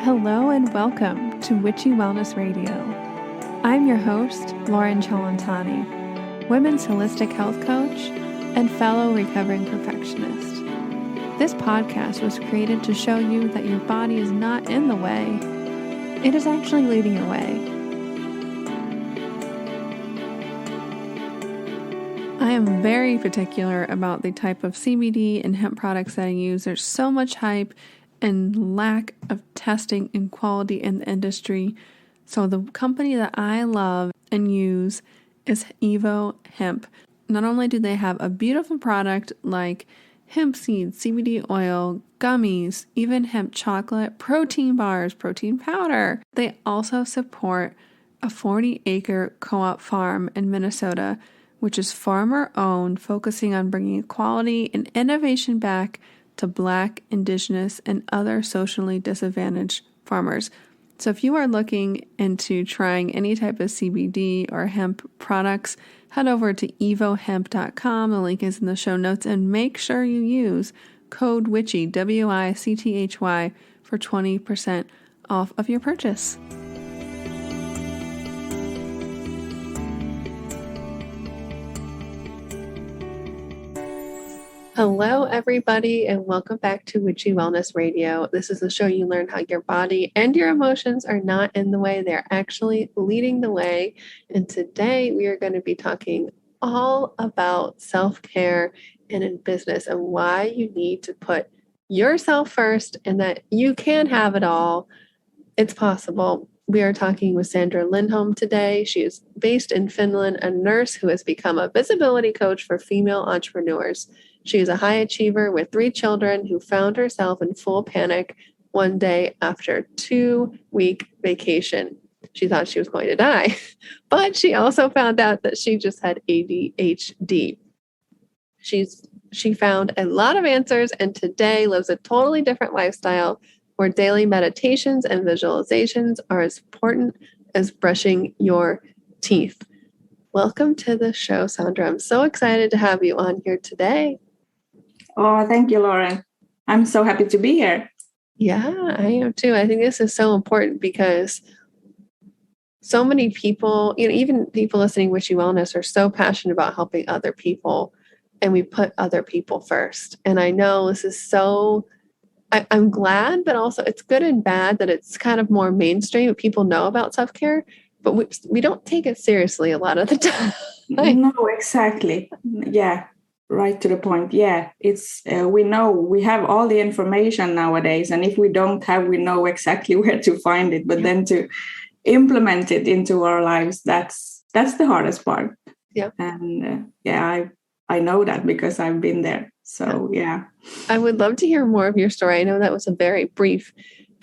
Hello and welcome to Witchy Wellness Radio. I'm your host, Lauren Chalantani, women's holistic health coach and fellow recovering perfectionist. This podcast was created to show you that your body is not in the way, it is actually leading your way. I am very particular about the type of CBD and hemp products that I use. There's so much hype and lack of testing and quality in the industry. So the company that I love and use is Evo Hemp. Not only do they have a beautiful product like hemp seeds, CBD oil, gummies, even hemp chocolate, protein bars, protein powder, they also support a 40-acre co-op farm in Minnesota, which is farmer-owned, focusing on bringing equality and innovation back to Black, Indigenous, and other socially disadvantaged farmers. So if you are looking into trying any type of CBD or hemp products, head over to evohemp.com. The link is in the show notes, and make sure you use code WICHY, WICTHY, for 20% off of your purchase. Hello, everybody, and welcome back to Witchy Wellness Radio. This is the show you learn how your body and your emotions are not in the way. They're actually leading the way. And today we are going to be talking all about self-care and in business and why you need to put yourself first and that you can have it all. It's possible. We are talking with Sandra Lindholm today. She is based in Finland, a nurse who has become a visibility coach for female entrepreneurs. She is a high achiever with 3 children who found herself in full panic one day after a 2-week vacation. She thought she was going to die, but she also found out that she just had ADHD. She found a lot of answers and today lives a totally different lifestyle where daily meditations and visualizations are as important as brushing your teeth. Welcome to the show, Sandra. I'm so excited to have you on here today. Oh, thank you, Lauren. I'm so happy to be here. Yeah, I am too. I think this is so important because so many people, even people listening to Witchy Wellness are so passionate about helping other people, and we put other people first. And I know this is so, I'm glad, but also it's good and bad that it's kind of more mainstream. People know about self-care, but we don't take it seriously a lot of the time. No, exactly. Yeah. Right to the point. Yeah, it's we know we have all the information nowadays, and if we don't have, we know exactly where to find it. But then to implement it into our lives, that's the hardest part. Yeah, and I know that because I've been there. So yeah, I would love to hear more of your story. I know that was a very brief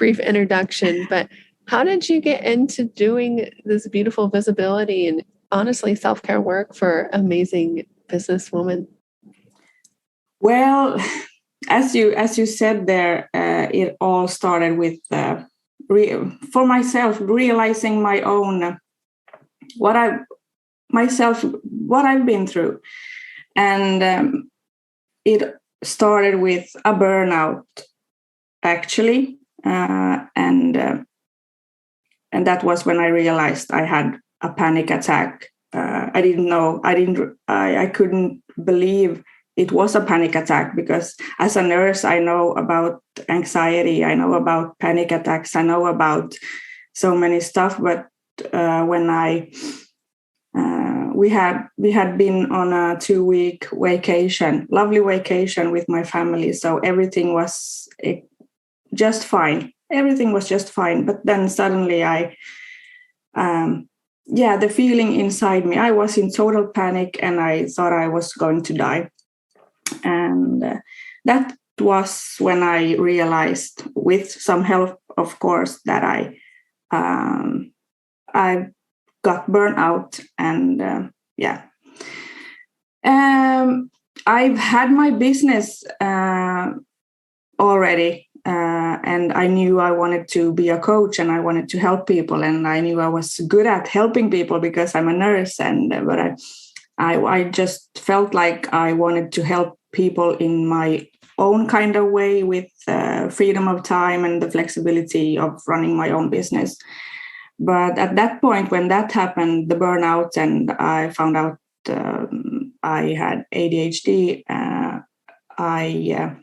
introduction, but how did you get into doing this beautiful visibility and honestly self-care work for amazing businesswoman? Well, as you said there, it all started with for myself realizing my own what I've been through, and it started with a burnout, actually, and that was when I realized I had a panic attack. I couldn't believe it was a panic attack because as a nurse, I know about anxiety, I know about panic attacks, I know about so many stuff. But when we had been on a 2-week vacation, lovely vacation with my family, so everything was just fine. Everything was just fine. But then suddenly the feeling inside me, I was in total panic and I thought I was going to die. And that was when I realized, with some help, of course, that I got burnout. And I've had my business already, and I knew I wanted to be a coach and I wanted to help people, and I knew I was good at helping people because I'm a nurse. But I just felt like I wanted to help people in my own kind of way with freedom of time and the flexibility of running my own business. But at that point, when that happened, the burnout, and I found out I had ADHD, I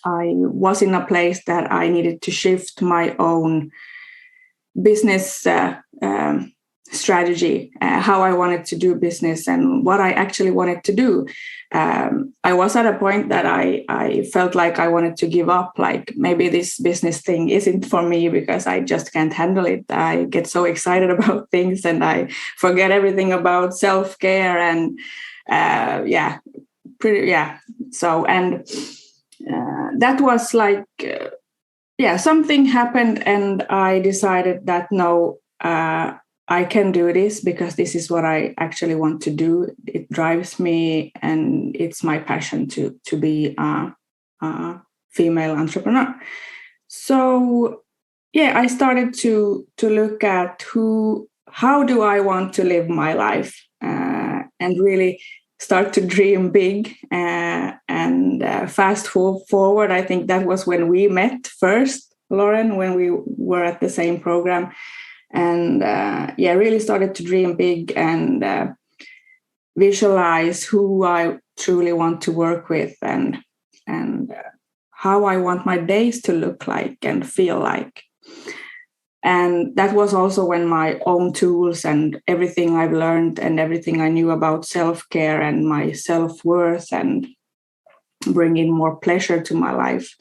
was in a place that I needed to shift my own business strategy, how I wanted to do business and what I actually wanted to do. I was at a point that I felt like I wanted to give up, like maybe this business thing isn't for me because I just can't handle it. I get so excited about things and I forget everything about self-care and So, and that was like, something happened and I decided that no, I can do this because this is what I actually want to do. It drives me and it's my passion to be a female entrepreneur. So, I started to look at how do I want to live my life and really start to dream big and fast forward. I think that was when we met first, Lauren, when we were at the same program. And really started to dream big and visualize who I truly want to work with and how I want my days to look like and feel like. And that was also when my own tools and everything I've learned and everything I knew about self-care and my self-worth and bringing more pleasure to my life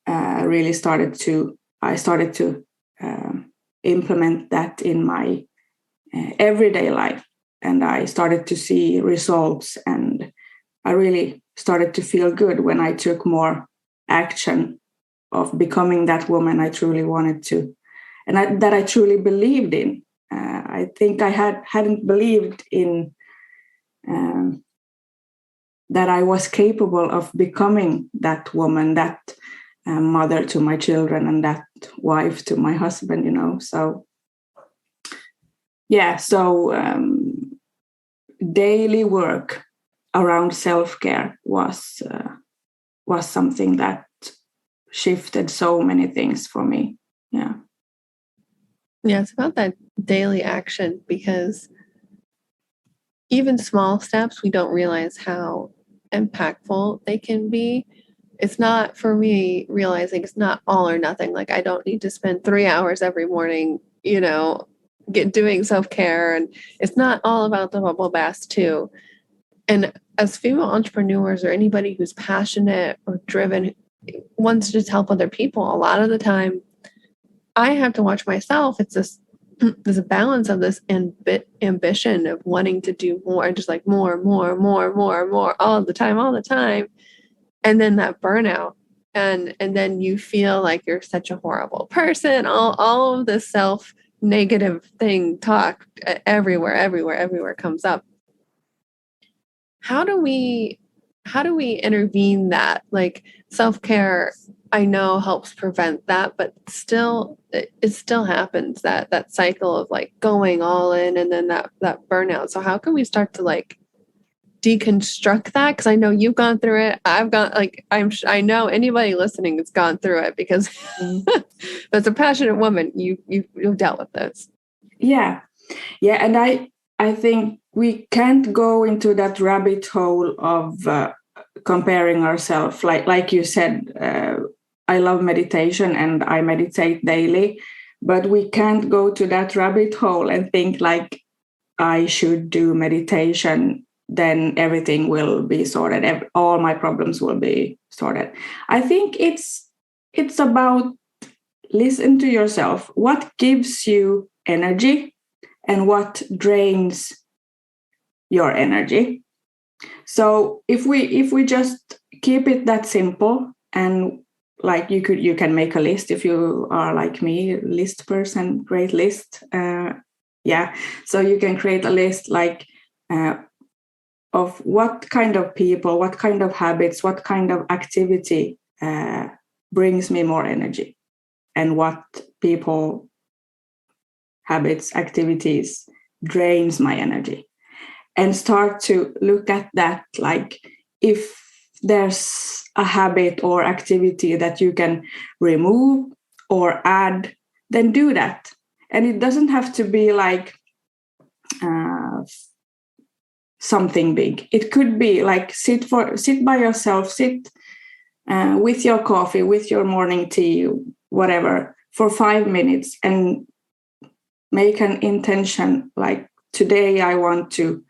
really started to implement that in my everyday life. And I started to see results and I really started to feel good when I took more action of becoming that woman I truly wanted to and that I truly believed in. I think I hadn't believed in that I was capable of becoming that woman, that mother to my children and that wife to my husband, So, daily work around self-care was something that shifted so many things for me. Yeah. Yeah, it's about that daily action because even small steps, we don't realize how impactful they can be. It's not, for me, realizing it's not all or nothing. Like, I don't need to spend 3 hours every morning, doing self-care. And it's not all about the bubble baths too. And as female entrepreneurs or anybody who's passionate or driven, wants to help other people, a lot of the time, I have to watch myself. It's there's a balance of this ambition of wanting to do more and just like more, all the time. And then that burnout. And then you feel like you're such a horrible person. All of this self-negative talk everywhere comes up. How do we intervene that? Like, self-care, I know, helps prevent that, but still it still happens, that cycle of like going all in and then that burnout. So how can we start to like deconstruct that? Because I know you've gone through it. I've gone, like, I know anybody listening has gone through it because as a passionate woman, you've dealt with this. Yeah, and I think we can't go into that rabbit hole of comparing ourselves. Like you said, I love meditation and I meditate daily, but we can't go to that rabbit hole and think like I should do meditation, then everything will be sorted. All my problems will be sorted. I think it's about listen to yourself. What gives you energy and what drains your energy? So if we just keep it that simple, and like you can make a list if you are like me, list person, great list. So you can create a list like of what kind of people, what kind of habits, what kind of activity brings me more energy, and what people, habits, activities drains my energy. And start to look at that, like if there's a habit or activity that you can remove or add, then do that. And it doesn't have to be like something big. It could be like sit by yourself, sit with your coffee, with your morning tea, whatever, for 5 minutes, and make an intention like, today I want to,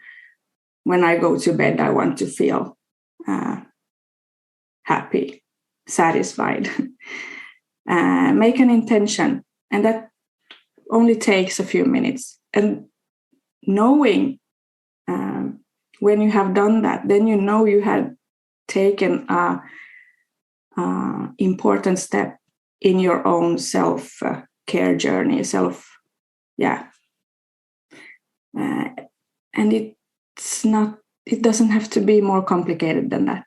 when I go to bed, I want to feel happy, satisfied. Make an intention, and that only takes a few minutes. And knowing when you have done that, then you know you had taken a important step in your own self-care journey, and it doesn't have to be more complicated than that.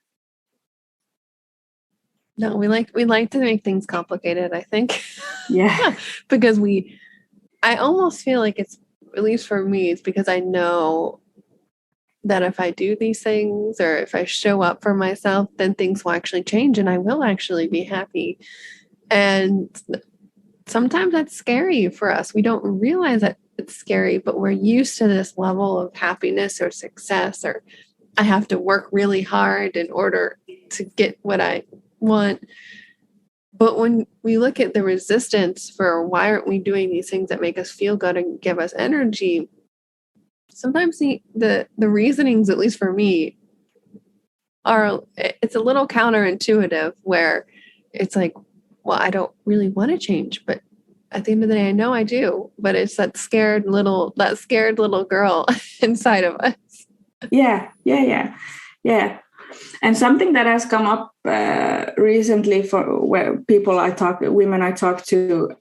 No, we like to make things complicated, I think. Yeah. Because I almost feel like it's, at least for me, it's because I know that if I do these things or if I show up for myself, then things will actually change and I will actually be happy. And sometimes that's scary for us. We don't realize that it's scary, but we're used to this level of happiness or success, or I have to work really hard in order to get what I want. But when we look at the resistance for why aren't we doing these things that make us feel good and give us energy, sometimes the reasonings, at least for me, it's a little counterintuitive, where it's like, well, I don't really want to change, but at the end of the day, I know I do. But it's that scared little girl inside of us. Yeah. And something that has come up recently for where women I talk to,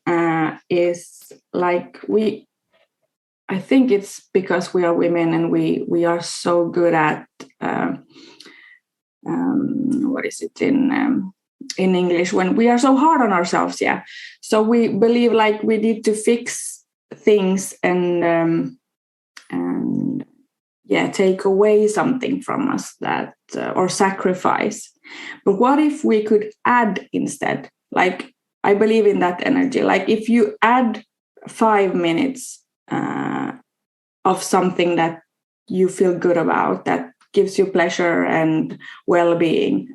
is like I think it's because we are women and we are so good at what is it in English, when we are so hard on ourselves. Yeah. So we believe like we need to fix things and take away something from us that or sacrifice. But what if we could add instead? Like, I believe in that energy. Like, if you add 5 minutes of something that you feel good about, that gives you pleasure and well-being,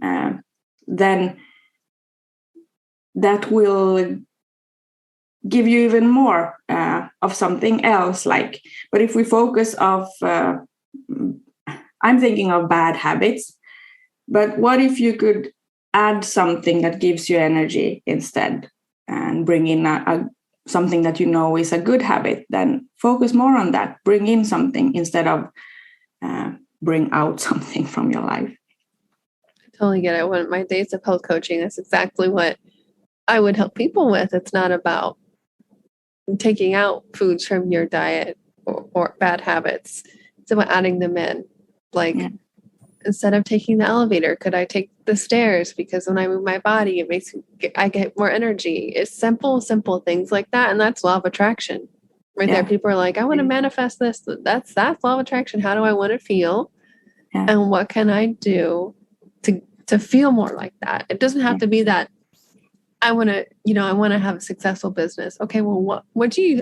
then that will give you even more of something else. Like, but if we focus I'm thinking of bad habits, but what if you could add something that gives you energy instead, and bring in something that you know is a good habit? Then focus more on that. Bring in something instead of bring out something from your life. I totally get it. When my days of health coaching, that's exactly what I would help people with. It's not about taking out foods from your diet or bad habits. It's about adding them in. Like, instead of taking the elevator, could I take the stairs? Because when I move my body, I get more energy. It's simple things like that. And that's law of attraction right there. People are like, I want to manifest this. That's law of attraction. How do I want to feel? Yeah. And what can I do to feel more like that? It doesn't have to be that I want to have a successful business. Okay, well,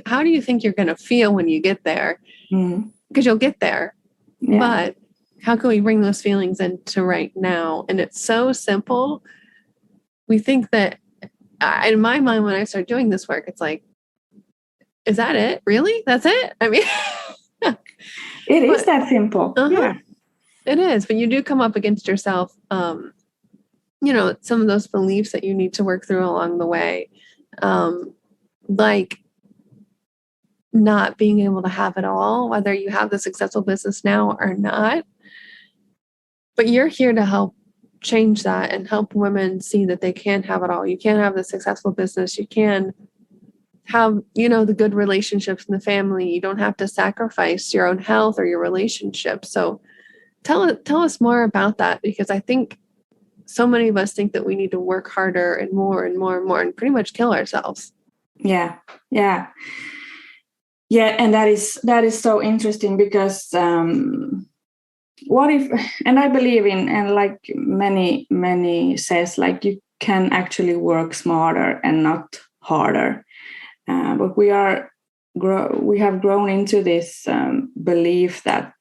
how do you think you're going to feel when you get there? Because you'll get there. Yeah. But how can we bring those feelings into right now? And it's so simple. We think that, in my mind, when I start doing this work, it's like, is that it? Really? That's it? I mean, it is that simple. Yeah, it is. But you do come up against yourself, some of those beliefs that you need to work through along the way. Like not being able to have it all, whether you have the successful business now or not. But you're here to help change that and help women see that they can have it all. You can have the successful business. You can have, the good relationships in the family. You don't have to sacrifice your own health or your relationship. So tell us more about that, because I think so many of us think that we need to work harder and more and more and more and pretty much kill ourselves. Yeah. And that is so interesting, because what if, and I believe in, and like many says, like you can actually work smarter and not harder. But we have grown into this belief that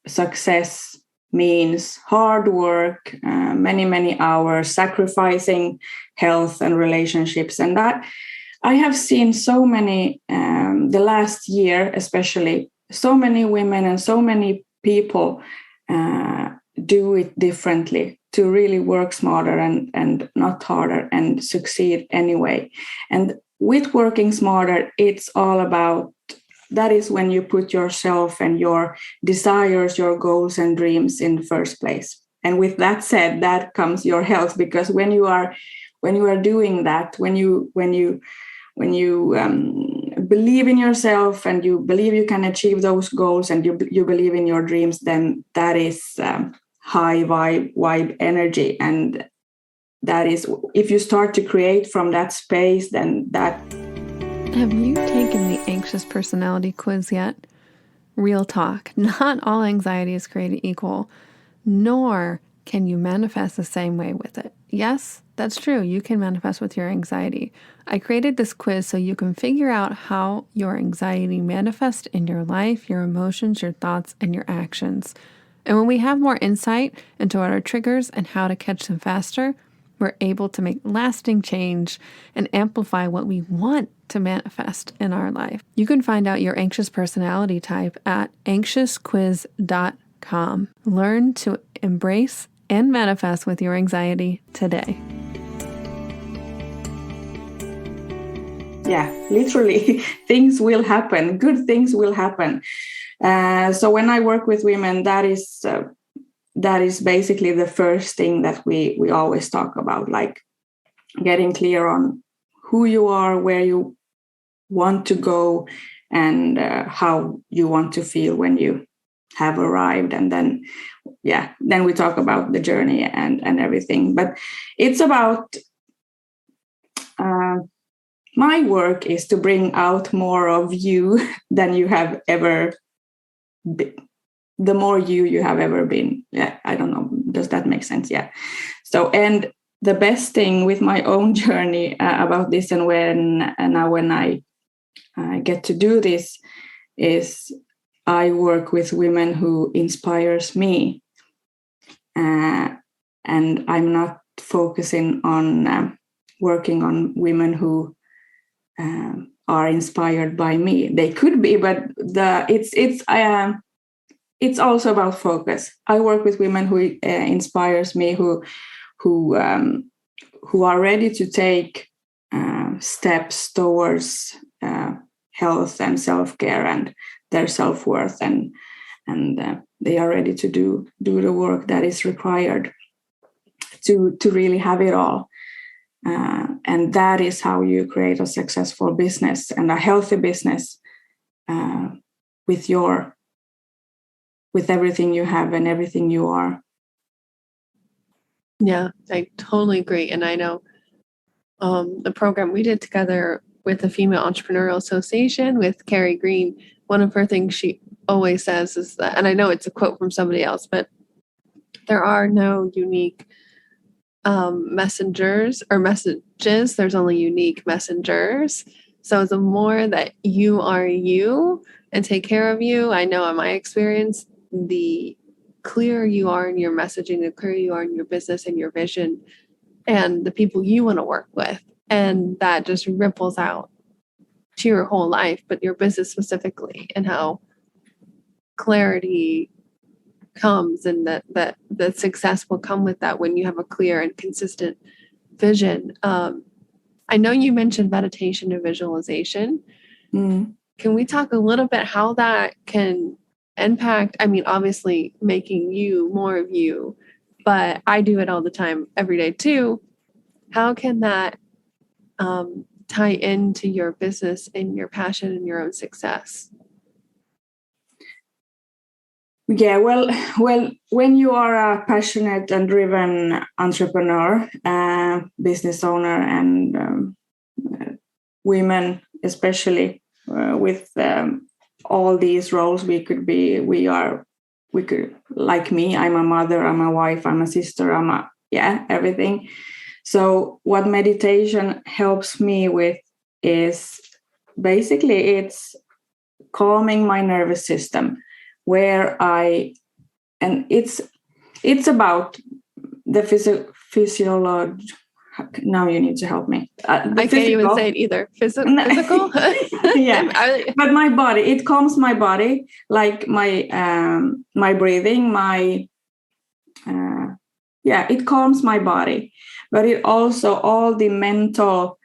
success means hard work, many hours, sacrificing health and relationships, and that I have seen so many the last year, especially so many women and so many people do it differently, to really work smarter and not harder and succeed anyway. And with working smarter, it's all about, that is when you put yourself and your desires, your goals and dreams in the first place. And with that said, that comes your health, because when you are doing that, when you believe in yourself and you believe you can achieve those goals, and you believe in your dreams, then that is high vibe energy. And that is, if you start to create from that space, then that. Have you taken the anxious personality quiz yet? Real talk. Not all anxiety is created equal, nor can you manifest the same way with it. Yes, that's true. You can manifest with your anxiety. I created this quiz so you can figure out how your anxiety manifests in your life, your emotions, your thoughts, and your actions. And when we have more insight into what are triggers and how to catch them faster, we're able to make lasting change and amplify what we want to manifest in our life. You can find out your anxious personality type at anxiousquiz.com. Learn to embrace and manifest with your anxiety today. Yeah, literally, things will happen. Good things will happen. So when I work with women, that is basically the first thing that we always talk about, like getting clear on who you are, where you want to go, and how you want to feel when you have arrived. And then we talk about the journey and everything. But it's about my work is to bring out more of you than you have ever been. The more you have ever been. Yeah, I don't know. Does that make sense? Yeah. So, and the best thing with my own journey about this, and when I get to do this, is I work with women who inspires me, and I'm not focusing on working on women who are inspired by me. They could be, but it's also about focus. I work with women who inspires me, who are ready to take steps towards health and self-care and their self-worth, and they are ready to do the work that is required to really have it all. And that is how you create a successful business and a healthy business with everything you have and everything you are. Yeah, I totally agree. And I know the program we did together with the Female Entrepreneurial Association with Carrie Green, one of her things she always says is that, and I know it's a quote from somebody else, but there are no unique messengers or messages. There's only unique messengers. So the more that you are you and take care of you, I know in my experience, the clearer you are in your messaging, the clearer you are in your business and your vision and the people you want to work with. And that just ripples out to your whole life, but your business specifically, and how clarity comes, and that the success will come with that when you have a clear and consistent vision. I know you mentioned meditation and visualization. Can we talk a little bit how that can impact? I mean, obviously making you more of you, but I do it all the time, every day too. How can that tie into your business and your passion and your own success? Yeah, well, when you are a passionate and driven entrepreneur, business owner, and women, especially with all these roles, we are we could, like me, I'm a mother, I'm a wife, I'm a sister, everything. So what meditation helps me with is basically it's calming my nervous system, and it's about the physiology. Now you need to help me. I can't even say it either. Physical? Yeah. But my body, it calms my body, like my breathing, it calms my body. But it also, all the mental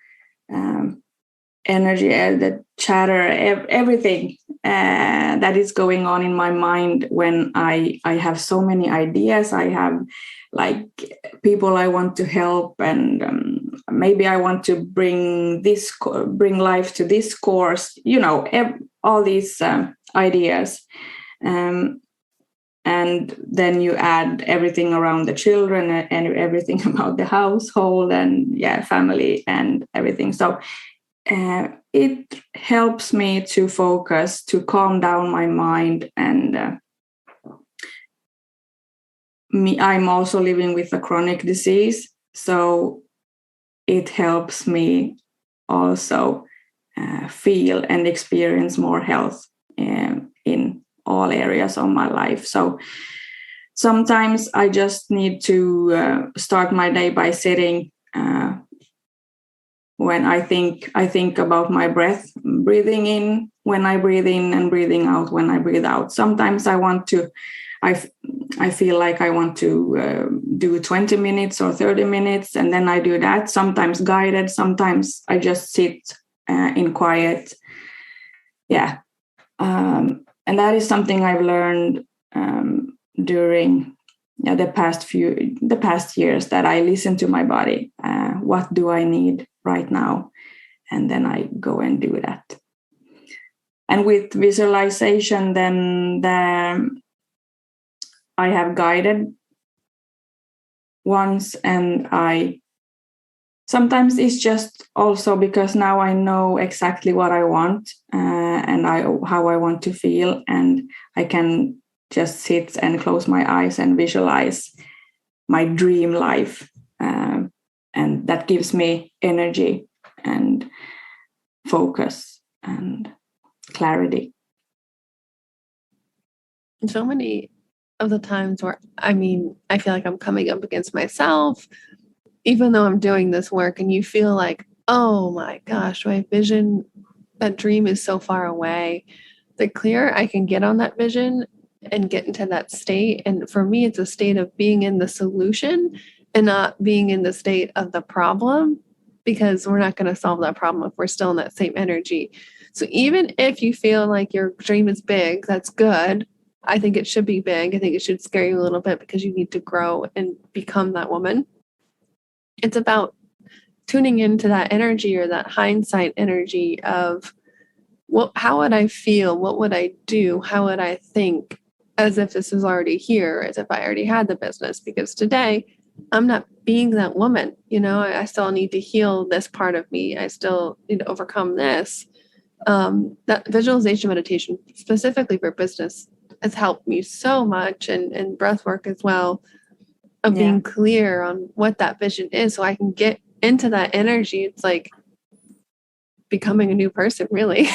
energy, the chatter, everything that is going on in my mind when I have so many ideas. I have like people I want to help, and maybe I want to bring life to this course, all these ideas. And then you add everything around the children and everything about the household and family and everything. So it helps me to focus, to calm down my mind. And I'm also living with a chronic disease, so it helps me also feel and experience more health in all areas of my life. So sometimes I just need to start my day by sitting. When I think about my breath, breathing in when I breathe in and breathing out when I breathe out. Sometimes I feel like I want to do 20 minutes or 30 minutes, and then I do that, sometimes guided, sometimes I just sit in quiet. And that is something I've learned during the past years, that I listen to my body. What do I need right now? And then I go and do that. And with visualization, then I have guided once, and sometimes it's just also because now I know exactly what I want and how I want to feel, and I can just sit and close my eyes and visualize my dream life, and that gives me energy and focus and clarity. So many of the times where I feel like I'm coming up against myself, even though I'm doing this work, and you feel like, oh my gosh, my vision, that dream is so far away. The clearer I can get on that vision and get into that state. And for me, it's a state of being in the solution and not being in the state of the problem, because we're not going to solve that problem if we're still in that same energy. So even if you feel like your dream is big, that's good. I think it should be big. I think it should scare you a little bit, because you need to grow and become that woman. It's about tuning into that energy, or that hindsight energy of, how would I feel? What would I do? How would I think, as if this is already here, as if I already had the business? Because today I'm not being that woman. I still need to heal this part of me. I still need to overcome this. That visualization meditation, specifically for business, has helped me so much, and breath work as well, of being clear on what that vision is, so I can get into that energy. It's like becoming a new person, really.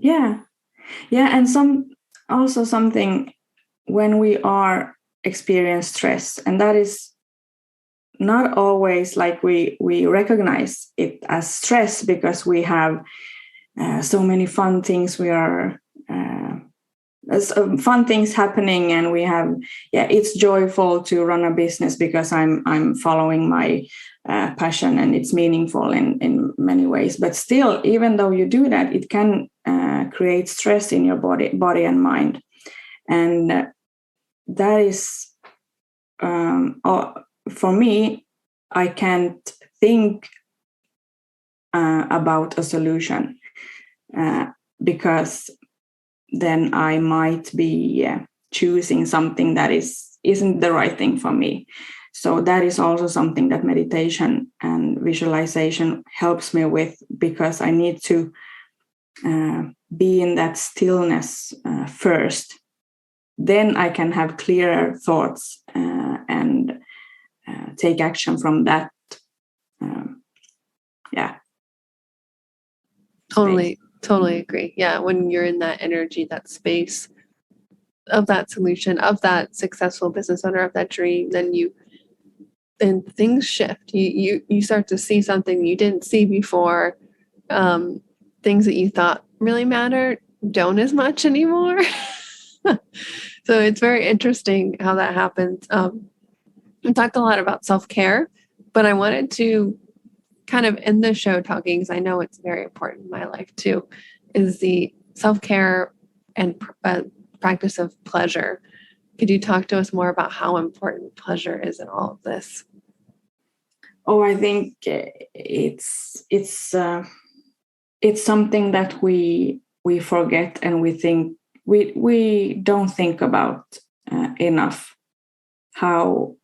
And something when we are experience stress, and that is not always like we recognize it as stress, because we have so many fun things fun things happening, and we have it's joyful to run a business because I'm following my passion, and it's meaningful in many ways. But still, even though you do that, it can create stress in your body and mind. And that is for me, I can't think about a solution, because then I might be choosing something that isn't the right thing for me. So that is also something that meditation and visualization helps me with, because I need to be in that stillness first, then I can have clearer thoughts and take action from that. Totally agree. Yeah, when you're in that energy, that space of that solution, of that successful business owner, of that dream, then things shift. You start to see something you didn't see before. Things that you thought really mattered don't as much anymore. So it's very interesting how that happens. We talked a lot about self-care, but I wanted to kind of end the show talking, because I know it's very important in my life too, is the self-care and practice of pleasure. Could you talk to us more about how important pleasure is in all of this? Oh, I think it's something that we forget, and we think we don't think about enough how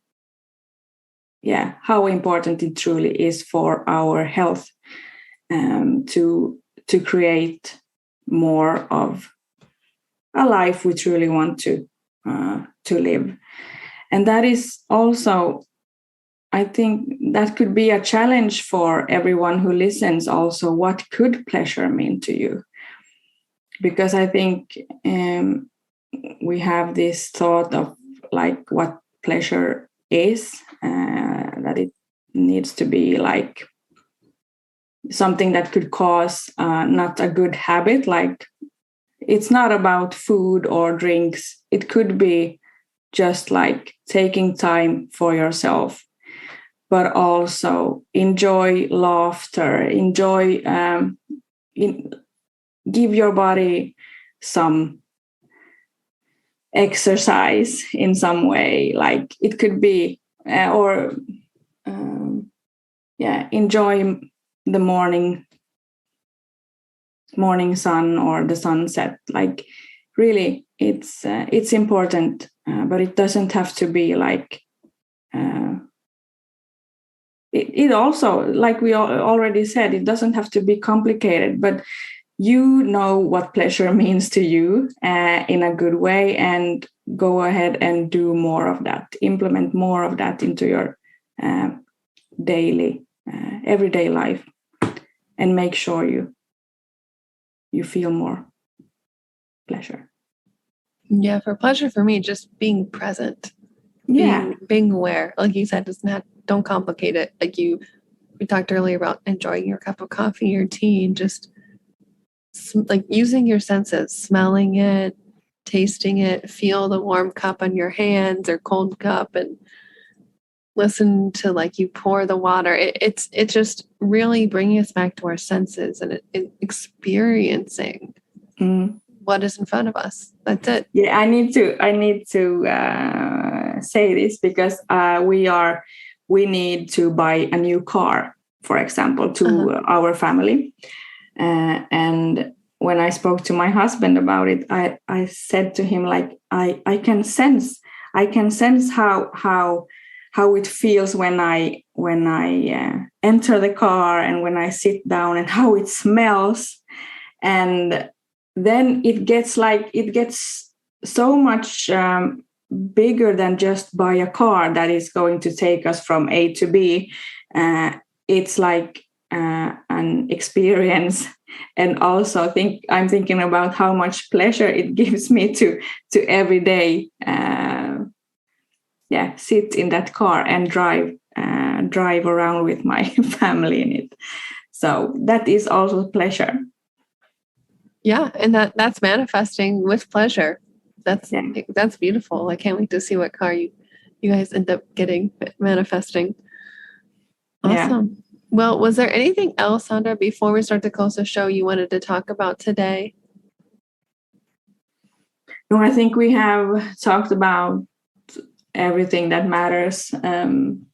important it truly is for our health to create more of a life we truly want to live. And that is also, I think that could be a challenge for everyone who listens also. What could pleasure mean to you? Because I think we have this thought of like what pleasure is, that it needs to be like something that could cause not a good habit. Like it's not about food or drinks. It could be just like taking time for yourself, but also enjoy laughter, give your body some exercise in some way. Like it could be, enjoy the morning sun or the sunset. Like really, it's important, but it doesn't have to be like. It also, like we already said, it doesn't have to be complicated, but you know what pleasure means to you in a good way, and go ahead and do more of that. Implement more of that into your daily, everyday life, and make sure you feel more pleasure. Yeah, for pleasure for me, just being present. Being aware, like you said, don't complicate it. Like we talked earlier about enjoying your cup of coffee or tea, and just like using your senses, smelling it, tasting it, feel the warm cup on your hands or cold cup, and listen to like you pour the water. It's just really bringing us back to our senses and experiencing what is in front of us. That's it. Yeah, I need to say this because we need to buy a new car, for example, to our family. And when I spoke to my husband about it, I said to him, like, I can sense how it feels when I enter the car and when I sit down, and how it smells. And then it gets so much bigger than just buy a car that is going to take us from A to B. It's like an experience. And also I'm thinking about how much pleasure it gives me to every day sit in that car and drive around with my family in it. So that is also pleasure. Yeah, and that's manifesting with pleasure. That's beautiful. I can't wait to see what car you guys end up manifesting. Awesome. Yeah. Well, was there anything else, Sandra, before we start to close the show, you wanted to talk about today? No, I think we have talked about everything that matters, and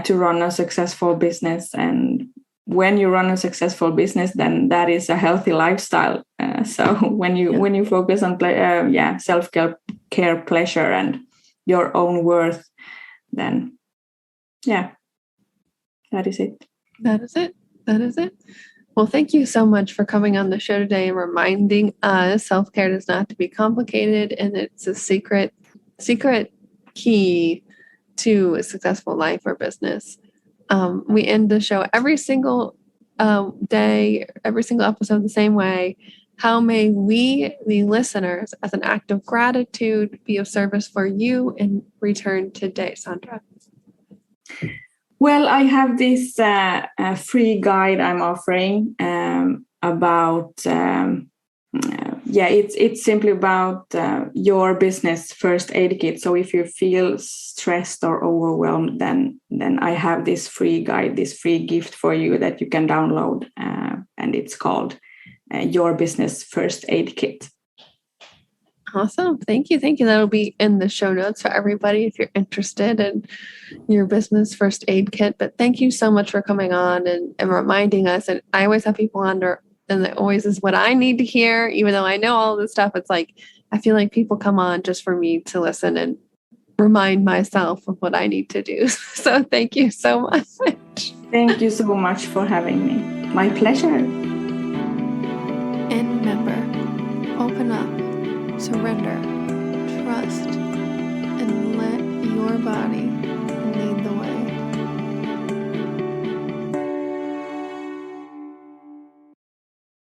to run a successful business. And when you run a successful business, then that is a healthy lifestyle. So when you focus on self-care, pleasure, and your own worth, then that is it. That is it. Well, thank you so much for coming on the show today and reminding us self-care does not have to be complicated, and it's a secret key to a successful life or business. We end the show every single day, every single episode the same way. How may we, the listeners, as an act of gratitude, be of service for you in return today, Sandra? Well, I have this free guide I'm offering about, it's simply about your business first aid kit. So if you feel stressed or overwhelmed, then I have this free guide, this free gift for you that you can download, and it's called Your Business First Aid Kit. Awesome. Thank you. That'll be in the show notes for everybody if you're interested in your business first aid kit. But thank you so much for coming on and reminding us. And I always have people on there, and it always is what I need to hear, even though I know all this stuff. It's like, I feel like people come on just for me to listen and remind myself of what I need to do. So thank you so much. Thank you so much for having me. My pleasure. And remember, open up, surrender, trust, and let your body lead the way.